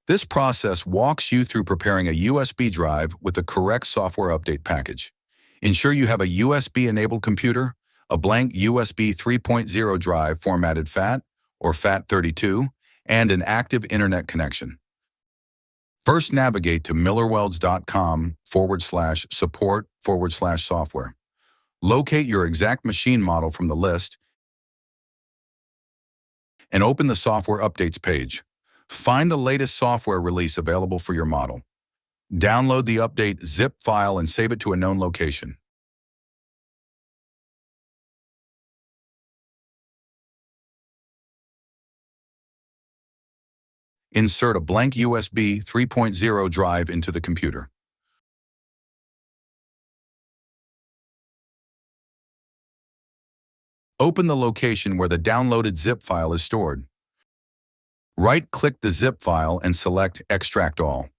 This process walks you through preparing a USB drive with the correct software update package. Ensure you have a USB-enabled computer, a blank USB 3.0 drive formatted FAT or FAT32, and an active internet connection. First, navigate to millerwelds.com/support/software. Locate your exact machine model from the list and open the Software Updates page. Find the latest software release available for your model. Download the update zip file and save it to a known location. Insert a blank USB 3.0 drive into the computer. Open the location where the downloaded zip file is stored. Right-click the zip file and select Extract All.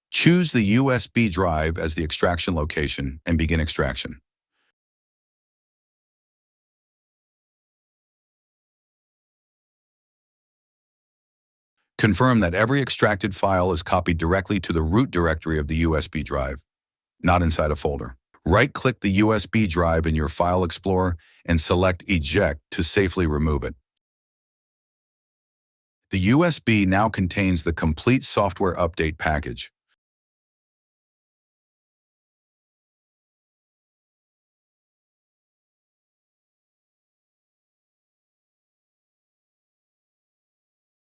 Choose the USB drive as the extraction location and begin extraction. Confirm that every extracted file is copied directly to the root directory of the USB drive, not inside a folder. Right-click the USB drive in your File Explorer and select Eject to safely remove it. The USB now contains the complete software update package.